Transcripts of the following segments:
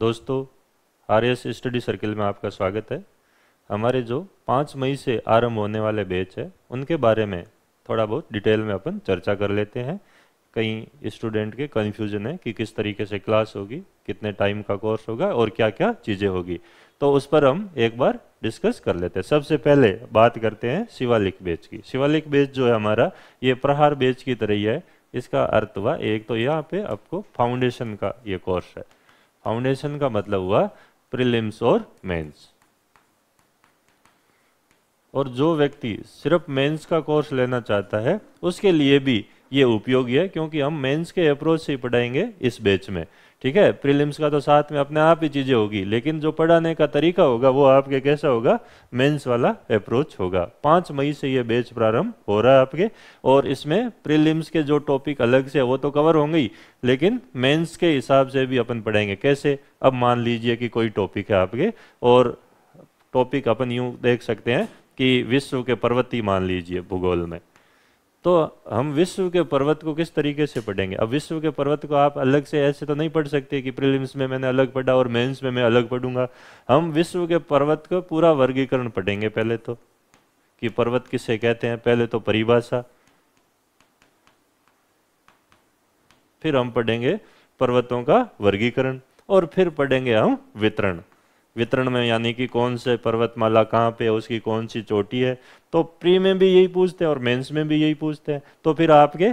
दोस्तों, RS study circle में आपका स्वागत है। हमारे जो 5 मई से आरंभ होने वाले बैच है उनके बारे में थोड़ा बहुत डिटेल में अपन चर्चा कर लेते हैं। कई स्टूडेंट के कन्फ्यूजन है कि किस तरीके से क्लास होगी, कितने टाइम का कोर्स होगा और क्या क्या चीज़ें होगी, तो उस पर हम एक बार डिस्कस कर लेते हैं। सबसे पहले बात करते हैं शिवालिक बैच की। शिवालिक बैच जो है हमारा, ये प्रहार बैच की तरह ही है। इसका अर्थ हुआ, एक तो यहाँ पे आपको फाउंडेशन का ये कोर्स है। फाउंडेशन का मतलब हुआ प्रीलिम्स और मेंस। और जो व्यक्ति सिर्फ मेंस का कोर्स लेना चाहता है उसके लिए भी ये उपयोगी है, क्योंकि हम मेंस के अप्रोच से ही पढ़ाएंगे इस बैच में। ठीक है, प्रीलिम्स का तो साथ में अपने आप ही चीजें होगी, लेकिन जो पढ़ाने का तरीका होगा वो आपके कैसा होगा, मेंस वाला अप्रोच होगा। 5 मई से ये बैच प्रारंभ हो रहा है आपके, और इसमें प्रीलिम्स के जो टॉपिक अलग से वो तो कवर होंगे ही, लेकिन मेंस के हिसाब से भी अपन पढ़ाएंगे। कैसे? अब मान लीजिए कि कोई टॉपिक है आपके, और टॉपिक अपन यूं देख सकते हैं कि विश्व के पर्वत ही मान लीजिए भूगोल में, तो हम विश्व के पर्वत को किस तरीके से पढ़ेंगे। अब विश्व के पर्वत को आप अलग से ऐसे तो नहीं पढ़ सकते कि प्रीलिम्स में मैंने अलग पढ़ा और मेंस में मैं अलग पढ़ूंगा। हम विश्व के पर्वत का पूरा वर्गीकरण पढ़ेंगे। पहले तो कि पर्वत किसे कहते हैं, पहले तो परिभाषा, फिर हम पढ़ेंगे पर्वतों का वर्गीकरण, और फिर पढ़ेंगे हम वितरण। वितरण में यानी कि कौन से पर्वतमाला कहाँ पे है, उसकी कौन सी चोटी है। तो प्री में भी यही पूछते हैं और मेंस में भी यही पूछते हैं। तो फिर आपके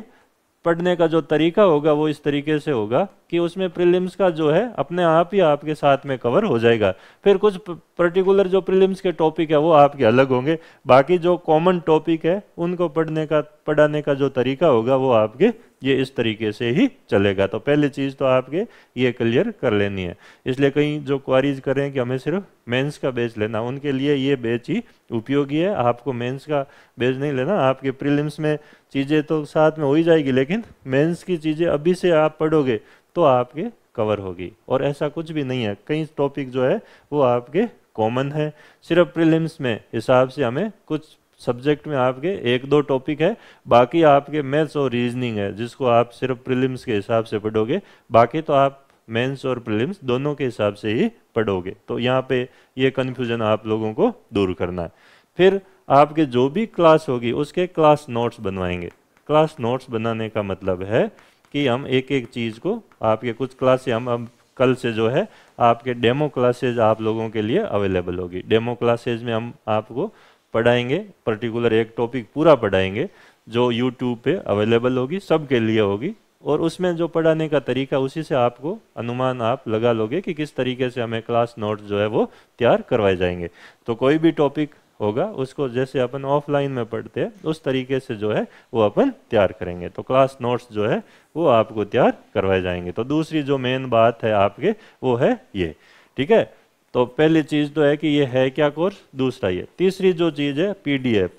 पढ़ने का जो तरीका होगा वो इस तरीके से होगा कि उसमें प्रीलिम्स का जो है अपने आप ही आपके साथ में कवर हो जाएगा। फिर कुछ पर्टिकुलर जो प्रीलिम्स के टॉपिक है वो आपके अलग होंगे, बाकी जो कॉमन टॉपिक है उनको पढ़ाने का जो तरीका होगा वो आपके ये इस तरीके से ही चलेगा। तो पहली चीज़ तो आपके ये क्लियर कर लेनी है। इसलिए कहीं जो क्वारीज करें कि हमें सिर्फ मेंस का बैच लेना, उनके लिए ये बैच ही उपयोगी है। आपको मेंस का बैच नहीं लेना। आपके प्रीलिम्स में चीज़ें तो साथ में हो ही जाएगी, लेकिन मेंस की चीज़ें अभी से आप पढ़ोगे तो आपके कवर होगी। और ऐसा कुछ भी नहीं है, कई टॉपिक जो है वो आपके कॉमन है। सिर्फ प्रीलिम्स में हिसाब से हमें कुछ सब्जेक्ट में आपके 1-2 टॉपिक है, बाकी आपके मैथ्स और रीजनिंग है जिसको आप सिर्फ प्रीलिम्स के हिसाब से पढ़ोगे। बाकी तो आप मेंस और प्रीलिम्स दोनों के हिसाब से ही पढ़ोगे। तो यहाँ पे ये कन्फ्यूजन आप लोगों को दूर करना है। फिर आपके जो भी क्लास होगी उसके क्लास नोट्स बनवाएंगे। क्लास नोट्स बनाने का मतलब है कि हम एक एक चीज़ को, आपके कुछ क्लासेस हम अब कल से जो है आपके डेमो क्लासेज आप लोगों के लिए अवेलेबल होगी। डेमो क्लासेज में हम आपको पढ़ाएंगे, पर्टिकुलर एक टॉपिक पूरा पढ़ाएंगे जो यूट्यूब पे अवेलेबल होगी, सबके लिए होगी। और उसमें जो पढ़ाने का तरीका, उसी से आपको अनुमान आप लगा लोगे कि किस तरीके से हमें क्लास नोट्स जो है वो तैयार करवाए जाएंगे। तो कोई भी टॉपिक होगा उसको जैसे अपन ऑफलाइन में पढ़ते हैं उस तरीके से जो है वो अपन तैयार करेंगे। तो क्लास नोट्स जो है वो आपको तैयार करवाए जाएंगे। तो दूसरी जो मेन बात है आपके वो है ये। ठीक है, तो पहली चीज़ तो है कि ये है क्या कोर्स, दूसरा ये। तीसरी जो चीज़ है पीडीएफ,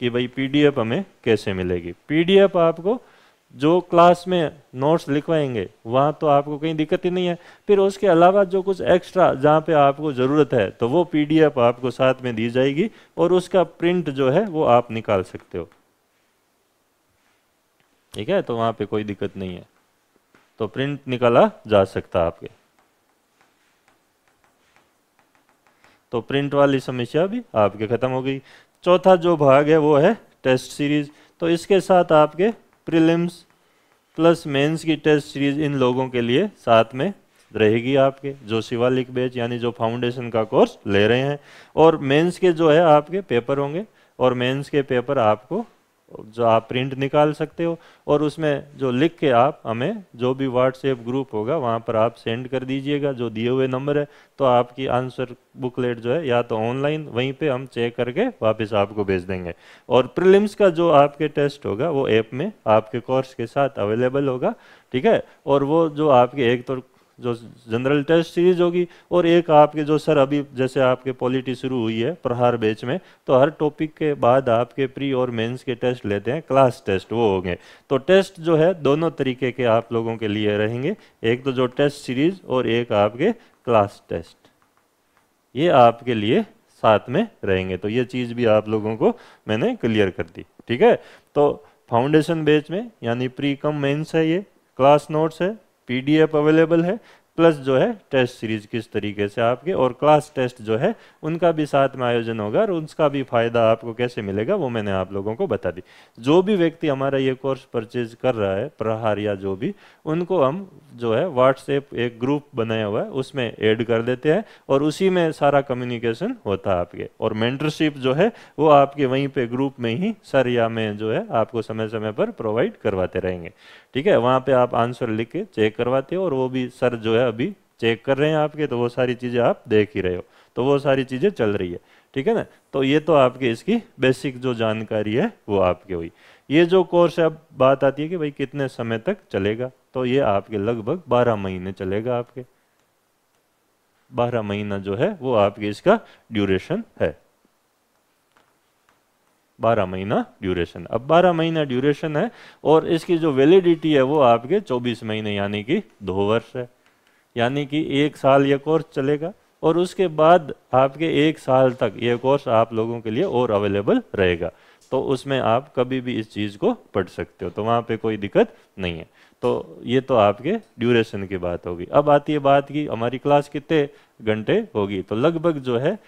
कि भाई पीडीएफ हमें कैसे मिलेगी। पीडीएफ आपको जो क्लास में नोट्स लिखवाएंगे वहाँ तो आपको कहीं दिक्कत ही नहीं है। फिर उसके अलावा जो कुछ एक्स्ट्रा जहाँ पे आपको ज़रूरत है तो वो पीडीएफ आपको साथ में दी जाएगी, और उसका प्रिंट जो है वो आप निकाल सकते हो। ठीक है, तो वहाँ पे कोई दिक्कत नहीं है, तो प्रिंट निकाला जा सकता है आपके। तो प्रिंट वाली समस्या भी आपके खत्म हो गई। चौथा जो भाग है वो है टेस्ट सीरीज। तो इसके साथ आपके प्रीलिम्स प्लस मेंस की टेस्ट सीरीज इन लोगों के लिए साथ में रहेगी, आपके जो शिवालिक बैच यानी जो फाउंडेशन का कोर्स ले रहे हैं। और मेंस के जो है आपके पेपर होंगे, और मेंस के पेपर आपको जो आप प्रिंट निकाल सकते हो, और उसमें जो लिख के आप हमें जो भी व्हाट्सएप ग्रुप होगा वहाँ पर आप सेंड कर दीजिएगा जो दिए हुए नंबर है। तो आपकी आंसर बुकलेट जो है या तो ऑनलाइन वहीं पे हम चेक करके वापस आपको भेज देंगे। और प्रीलिम्स का जो आपके टेस्ट होगा वो ऐप में आपके कोर्स के साथ अवेलेबल होगा। ठीक है, और वो जो आपके एक तो जो जनरल टेस्ट सीरीज होगी, और एक आपके जो सर अभी जैसे आपके पॉलिटी शुरू हुई है प्रहार बैच में, तो हर टॉपिक के बाद आपके प्री और मेंस के टेस्ट लेते हैं, क्लास टेस्ट वो होंगे। तो टेस्ट जो है दोनों तरीके के आप लोगों के लिए रहेंगे, एक तो जो टेस्ट सीरीज और एक आपके क्लास टेस्ट, ये आपके लिए साथ में रहेंगे। तो ये चीज़ भी आप लोगों को मैंने क्लियर कर दी। ठीक है, तो फाउंडेशन बैच में यानी प्री कम मेंस है, ये क्लास नोट्स है, पीडीएफ अवेलेबल है, प्लस जो है टेस्ट सीरीज किस तरीके से आपके, और क्लास टेस्ट जो है उनका भी साथ में आयोजन होगा, और उसका भी फायदा आपको कैसे मिलेगा वो मैंने आप लोगों को बता दी। जो भी व्यक्ति हमारा ये कोर्स परचेज कर रहा है, प्रहार या जो भी, उनको हम जो है व्हाट्सएप एक ग्रुप बनाया हुआ है उसमें ऐड कर देते हैं, और उसी में सारा कम्युनिकेशन होता है आपके। और मेंटरशिप जो है वो आपके वहीं पे ग्रुप में ही सर या मैं जो है आपको समय समय पर प्रोवाइड करवाते रहेंगे। ठीक है, वहाँ पे आप आंसर लिख के चेक करवाते हो, और वो भी सर जो है अभी चेक कर रहे हैं आपके, तो वो सारी चीज़ें आप देख ही रहे हो, तो वो सारी चीज़ें चल रही है। ठीक है ना, तो ये तो आपके इसकी बेसिक जो जानकारी है वो आपके हुई। ये जो कोर्स है, अब बात आती है कि भाई कितने समय तक चलेगा, तो ये आपके लगभग 12 महीने चलेगा आपके। 12 महीना जो है वो आपके इसका ड्यूरेशन है, 12 महीना ड्यूरेशन। अब 12 महीना ड्यूरेशन है, और इसकी जो वैलिडिटी है वो आपके 24 महीने यानी कि 2 वर्ष है, यानी कि 1 साल ये कोर्स चलेगा, और उसके बाद आपके 1 साल तक ये कोर्स आप लोगों के लिए और अवेलेबल रहेगा। तो उसमें आप कभी भी इस चीज़ को पढ़ सकते हो, तो वहाँ पे कोई दिक्कत नहीं है। तो ये तो आपके ड्यूरेशन की बात होगी। अब आती है बात की हमारी क्लास कितने घंटे होगी, तो लगभग जो है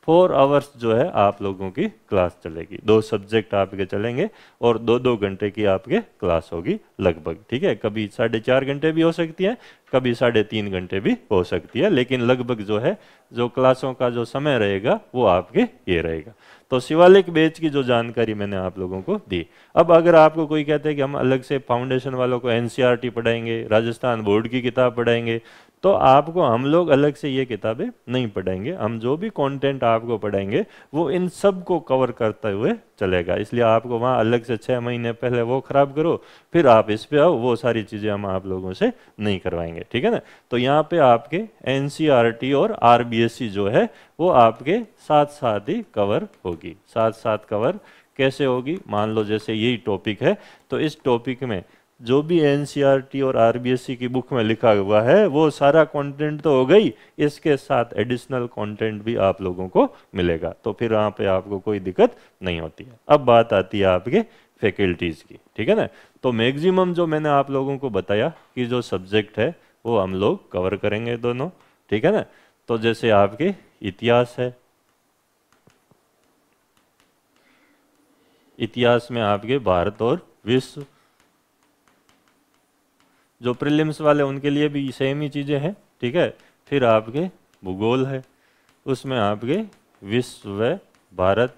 4 आवर्स जो है आप लोगों की क्लास चलेगी। 2 सब्जेक्ट आपके चलेंगे, और 2-2 घंटे की आपके क्लास होगी लगभग। ठीक है, कभी 4.5 घंटे भी हो सकती है, कभी 3.5 घंटे भी हो सकती है, लेकिन लगभग जो है जो क्लासों का जो समय रहेगा वो आपके ये रहेगा। तो शिवालिक बैच की जो जानकारी मैंने आप लोगों को दी। अब अगर आपको कोई कहता है कि हम अलग से फाउंडेशन वालों को एनसीईआरटी पढ़ाएंगे, राजस्थान बोर्ड की किताब पढ़ाएंगे, तो आपको हम लोग अलग से ये किताबें नहीं पढ़ाएंगे। हम जो भी कंटेंट आपको पढ़ाएंगे वो इन सब को कवर करते हुए चलेगा। इसलिए आपको वहाँ अलग से 6 महीने पहले वो खराब करो फिर आप इस पे आओ, वो सारी चीज़ें हम आप लोगों से नहीं करवाएंगे। ठीक है ना, तो यहाँ पे आपके एनसीईआरटी और आरबीएससी जो है वो आपके साथ साथ ही कवर होगी। साथ साथ कवर कैसे होगी, मान लो जैसे यही टॉपिक है, तो इस टॉपिक में जो भी एनसीईआरटी और आरबीएससी की बुक में लिखा हुआ है वो सारा कंटेंट तो हो गई, इसके साथ एडिशनल कंटेंट भी आप लोगों को मिलेगा, तो फिर वहाँ पे आपको कोई दिक्कत नहीं होती है। अब बात आती है आपके फैकल्टीज़ की। ठीक है ना, तो मैक्सिमम जो मैंने आप लोगों को बताया कि जो सब्जेक्ट है वो हम लोग कवर करेंगे दोनों। ठीक है ना, तो जैसे आपके इतिहास है, इतिहास में आपके भारत और विश्व, जो प्रीलिम्स वाले उनके लिए भी सेम ही चीज़ें हैं। ठीक है, फिर आपके भूगोल है, उसमें आपके विश्व व भारत,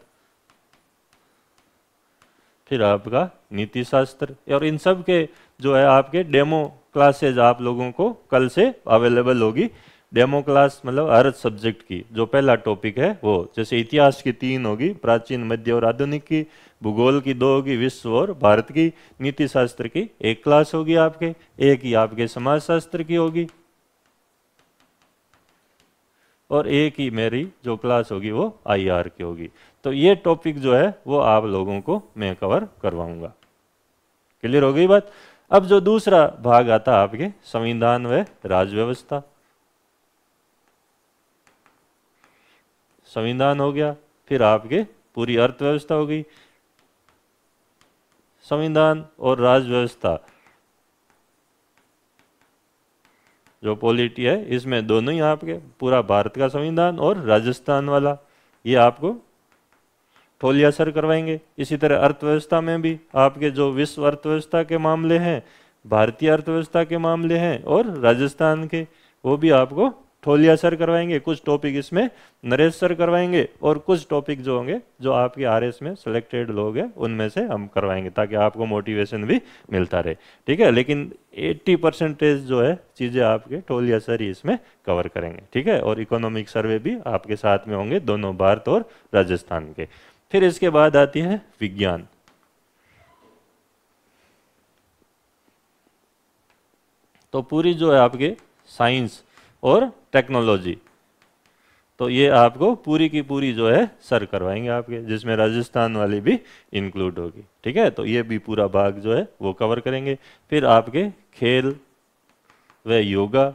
फिर आपका नीति शास्त्र, और इन सब के जो है आपके डेमो क्लासेज आप लोगों को कल से अवेलेबल होगी। डेमो क्लास मतलब हर सब्जेक्ट की जो पहला टॉपिक है वो, जैसे इतिहास की 3 होगी, प्राचीन मध्य और आधुनिक की, भूगोल की 2 होगी, विश्व और भारत की, नीति शास्त्र की 1 क्लास होगी आपके, एक ही आपके समाज शास्त्र की होगी, और एक ही मेरी जो क्लास होगी वो आईआर की होगी। तो ये टॉपिक जो है वो आप लोगों को मैं कवर करवाऊंगा। क्लियर हो गई बात। अब जो दूसरा भाग आता है आपके संविधान व राज व्यवस्था, संविधान हो गया, फिर आपके पूरी अर्थव्यवस्था हो गई, संविधान और राज व्यवस्था जो पॉलिटी है इसमें दोनों ही आपके, पूरा भारत का संविधान और राजस्थान वाला, ये आपको ठोलिया सर करवाएंगे। इसी तरह अर्थव्यवस्था में भी आपके जो विश्व अर्थव्यवस्था के मामले हैं, भारतीय अर्थव्यवस्था के मामले हैं और राजस्थान के, वो भी आपको ठोलिया सर करवाएंगे। कुछ टॉपिक इसमें नरेश सर करवाएंगे, और कुछ टॉपिक जो होंगे जो आपके आरएस में सिलेक्टेड लोग हैं उनमें से हम करवाएंगे, ताकि आपको मोटिवेशन भी मिलता रहे। ठीक है, लेकिन 80% जो है चीज़ें आपके ठोलिया सर ही इसमें कवर करेंगे। ठीक है, और इकोनॉमिक सर्वे भी आपके साथ में होंगे, दोनों भारत और राजस्थान के। फिर इसके बाद आती है विज्ञान। तो पूरी जो है आपके साइंस और टेक्नोलॉजी, तो ये आपको पूरी की पूरी जो है सर करवाएंगे आपके, जिसमें राजस्थान वाली भी इंक्लूड होगी। ठीक है, तो ये भी पूरा भाग जो है वो कवर करेंगे। फिर आपके खेल व योगा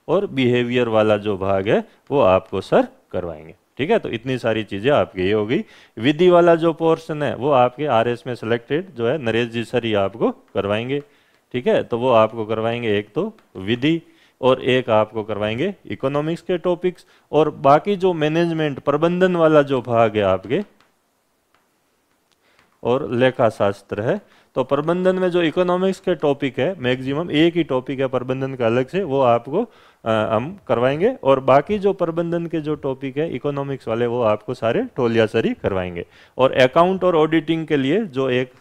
और बिहेवियर वाला जो भाग है वो आपको सर करवाएंगे। ठीक है, तो इतनी सारी चीज़ें आपकी ये हो गई। विधि वाला जो पोर्शन है वो आपके आरएस में सिलेक्टेड जो है नरेश जी सर ही आपको करवाएंगे। ठीक है, तो वो आपको करवाएंगे एक तो विधि, और एक आपको करवाएंगे इकोनॉमिक्स के टॉपिक्स, और बाकी जो मैनेजमेंट प्रबंधन वाला जो भाग है आपके और लेखा शास्त्र है, तो प्रबंधन में जो इकोनॉमिक्स के टॉपिक है मैक्सिमम एक ही टॉपिक है प्रबंधन का अलग से, वो आपको हम करवाएंगे, और बाकी जो प्रबंधन के जो टॉपिक है इकोनॉमिक्स वाले वो आपको सारे टोलिया सरी करवाएंगे। और अकाउंट और ऑडिटिंग के लिए जो एक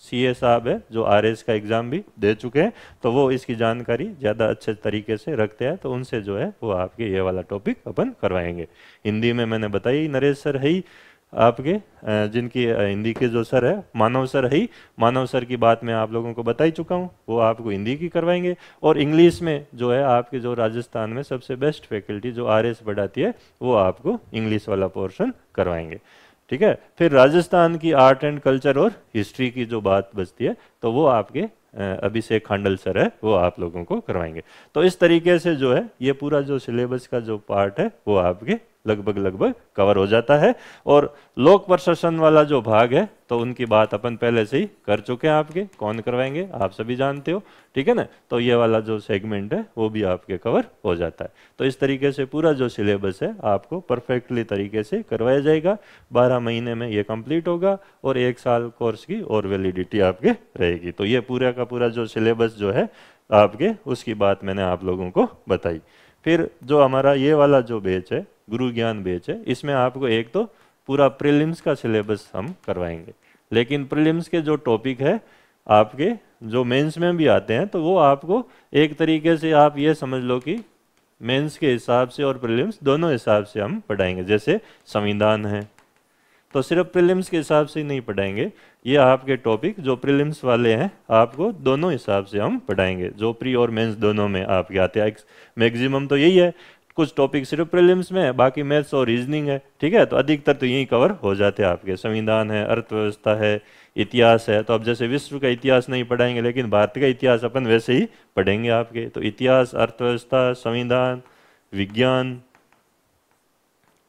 सीए साहब है जो आरएस का एग्जाम भी दे चुके हैं, तो वो इसकी जानकारी ज़्यादा अच्छे तरीके से रखते हैं, तो उनसे जो है वो आपके ये वाला टॉपिक अपन करवाएंगे। हिंदी में मैंने बताई नरेश सर है ही आपके, जिनकी हिंदी के जो सर है मानव सर है ही, मानव सर की बात मैं आप लोगों को बता ही चुका हूँ, वो आपको हिंदी की करवाएंगे। और इंग्लिश में जो है आपके जो राजस्थान में सबसे बेस्ट फैकल्टी जो आरएस पढ़ाती है वो आपको इंग्लिश वाला पोर्शन करवाएंगे। ठीक है, फिर राजस्थान की आर्ट एंड कल्चर और हिस्ट्री की जो बात बचती है तो वो आपके अभिषेक खांडल सर है वो आप लोगों को करवाएंगे। तो इस तरीके से जो है ये पूरा जो सिलेबस का जो पार्ट है वो आपके लगभग कवर हो जाता है। और लोक प्रशासन वाला जो भाग है तो उनकी बात अपन पहले से ही कर चुके हैं, आपके कौन करवाएंगे आप सभी जानते हो, ठीक है ना। तो ये वाला जो सेगमेंट है वो भी आपके कवर हो जाता है। तो इस तरीके से पूरा जो सिलेबस है आपको परफेक्टली तरीके से करवाया जाएगा। 12 महीने में ये कंप्लीट होगा और 1 साल कोर्स की और वैलिडिटी आपके रहेगी। तो ये पूरा का पूरा जो सिलेबस जो है आपके उसकी बात मैंने आप लोगों को बताई। फिर जो हमारा ये वाला जो बैच है गुरु ज्ञान बैच है, इसमें आपको एक तो पूरा प्रीलिम्स का सिलेबस हम करवाएंगे, लेकिन प्रीलिम्स के जो टॉपिक है आपके जो मेंस में भी आते हैं तो वो आपको एक तरीके से आप ये समझ लो कि मेंस के हिसाब से और प्रीलिम्स दोनों हिसाब से हम पढ़ाएंगे। जैसे संविधान है तो सिर्फ प्रीलिम्स के हिसाब से ही नहीं पढ़ाएंगे, ये आपके टॉपिक जो प्रीलिम्स वाले हैं आपको दोनों हिसाब से हम पढ़ाएंगे, जो प्री और मेंस दोनों में आपके आते हैं। मैक्सिमम तो यही है, कुछ टॉपिक सिर्फ प्रीलिम्स में है, बाकी मैथ्स और रीजनिंग है, ठीक है। तो अधिकतर तो यही कवर हो जाते हैं आपके। संविधान है, अर्थव्यवस्था है, इतिहास है। तो अब जैसे विश्व का इतिहास नहीं पढ़ाएंगे लेकिन भारत का इतिहास अपन वैसे ही पढ़ेंगे आपके। तो इतिहास, अर्थव्यवस्था, संविधान, विज्ञान,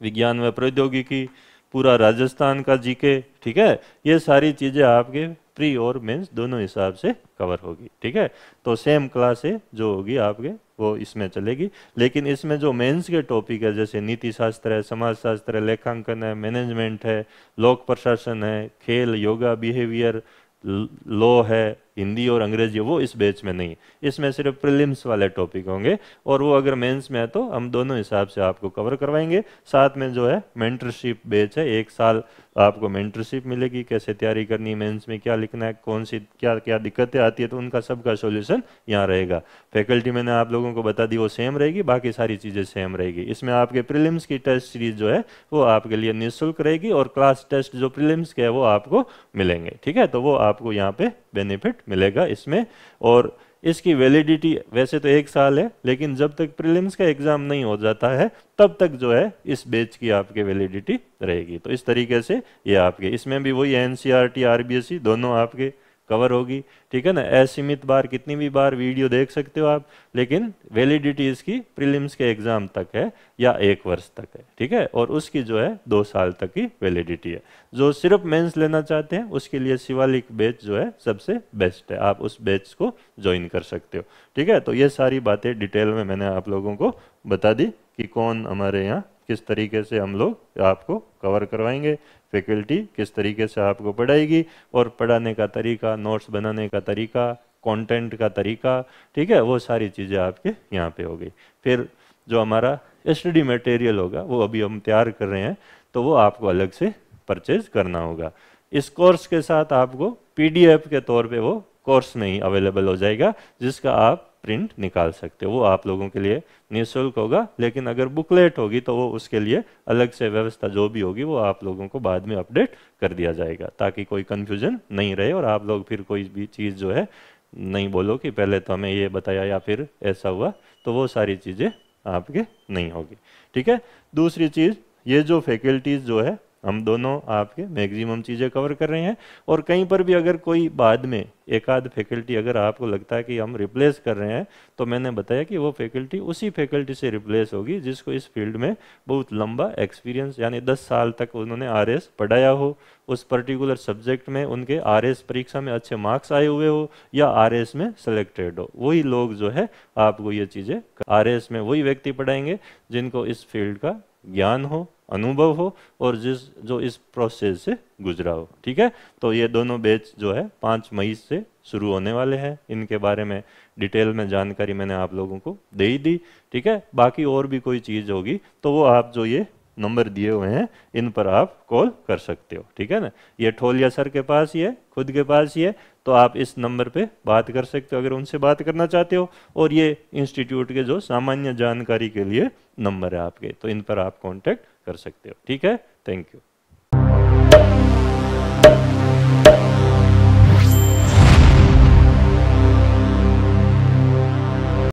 विज्ञान व प्रौद्योगिकी, पूरा राजस्थान का जीके, ठीक है। ये सारी चीज़ें आपके प्री और मेंस दोनों हिसाब से कवर होगी, ठीक है। तो सेम क्लास है जो होगी आपके वो इसमें चलेगी, लेकिन इसमें जो मेंस के टॉपिक है जैसे नीति शास्त्र है, समाज शास्त्र है, लेखांकन है, मैनेजमेंट है, लोक प्रशासन है, खेल, योगा, बिहेवियर, लॉ है, हिंदी और अंग्रेजी, वो इस बैच में नहीं। इसमें सिर्फ प्रीलिम्स वाले टॉपिक होंगे, और वो अगर मेंस में है तो हम दोनों हिसाब से आपको कवर करवाएंगे। साथ में जो है मेंटरशिप बैच है, 1 साल आपको मेंटरशिप मिलेगी, कैसे तैयारी करनी है मेंस में, क्या लिखना है, कौन सी क्या क्या दिक्कतें आती है, तो उनका सबका सॉल्यूशन यहाँ रहेगा। फैकल्टी मैंने आप लोगों को बता दी वो सेम रहेगी, बाकी सारी चीज़ें सेम रहेगी। इसमें आपके प्रीलिम्स की टेस्ट सीरीज जो है वो आपके लिए निःशुल्क रहेगी, और क्लास टेस्ट जो प्रीलिम्स के है वो आपको मिलेंगे, ठीक है। तो वो आपको यहाँ पे बेनिफिट मिलेगा इसमें। और इसकी वैलिडिटी वैसे तो 1 साल है, लेकिन जब तक प्रीलिम्स का एग्जाम नहीं हो जाता है तब तक जो है इस बैच की आपके वैलिडिटी रहेगी। तो इस तरीके से ये आपके इसमें भी वही एनसीईआरटी, आरबीएसई दोनों आपके कवर होगी, ठीक है ना। असीमित बार कितनी भी बार वीडियो देख सकते हो आप, लेकिन वैलिडिटी इसकी प्रीलिम्स के एग्जाम तक है या 1 वर्ष तक है, ठीक है। और उसकी जो है 2 साल तक की वैलिडिटी है। जो सिर्फ मेंस लेना चाहते हैं उसके लिए शिवालिक बैच जो है सबसे बेस्ट है, आप उस बैच को ज्वाइन कर सकते हो, ठीक है। तो ये सारी बातें डिटेल में मैंने आप लोगों को बता दी कि कौन हमारे यहाँ किस तरीके से हम लोग आपको कवर करवाएंगे, फैकल्टी किस तरीके से आपको पढ़ाएगी, और पढ़ाने का तरीका, नोट्स बनाने का तरीका, कंटेंट का तरीका, ठीक है, वो सारी चीज़ें आपके यहाँ पे होगी। फिर जो हमारा स्टडी मटेरियल होगा वो अभी हम तैयार कर रहे हैं, तो वो आपको अलग से परचेज करना होगा। इस कोर्स के साथ आपको पीडीएफ के तौर पे वो कोर्स में ही अवेलेबल हो जाएगा, जिसका आप प्रिंट निकाल सकते हो। वो आप लोगों के लिए निःशुल्क होगा, लेकिन अगर बुकलेट होगी तो वो उसके लिए अलग से व्यवस्था जो भी होगी वो आप लोगों को बाद में अपडेट कर दिया जाएगा, ताकि कोई कन्फ्यूजन नहीं रहे और आप लोग फिर कोई भी चीज़ जो है नहीं बोलो कि पहले तो हमें ये बताया या फिर ऐसा हुआ, तो वो सारी चीज़ें आपके नहीं होगी, ठीक है। दूसरी चीज़, ये जो फैकल्टीज़ जो है हम दोनों आपके मैक्सिमम चीज़ें कवर कर रहे हैं। और कहीं पर भी अगर कोई बाद में एक आध फैकल्टी अगर आपको लगता है कि हम रिप्लेस कर रहे हैं, तो मैंने बताया कि वो फैकल्टी उसी फैकल्टी से रिप्लेस होगी जिसको इस फील्ड में बहुत लंबा एक्सपीरियंस, यानी 10 साल तक उन्होंने आरएस पढ़ाया हो, उस पर्टिकुलर सब्जेक्ट में उनके आरएस परीक्षा में अच्छे मार्क्स आए हुए हो, या आरएस में सिलेक्टेड हो। वही लोग जो है आपको ये चीज़ें, आरएस में वही व्यक्ति पढ़ाएंगे जिनको इस फील्ड का ज्ञान हो, अनुभव हो, और जो इस प्रोसेस से गुजरा हो। ठीक है, तो ये दोनों बैच जो है 5 मई से शुरू होने वाले हैं। इनके बारे में डिटेल में जानकारी मैंने आप लोगों को दे ही दी। ठीक है, बाकी और भी कोई चीज़ होगी तो वो आप जो ये नंबर दिए हुए हैं इन पर आप कॉल कर सकते हो। ठीक है ना, ये ठोलिया सर के पास ही है, खुद के पास ही है, तो आप इस नंबर पे बात कर सकते हो अगर उनसे बात करना चाहते हो। और ये इंस्टीट्यूट के जो सामान्य जानकारी के लिए नंबर है आपके, तो इन पर आप कांटेक्ट कर सकते हो। ठीक है, थैंक यू।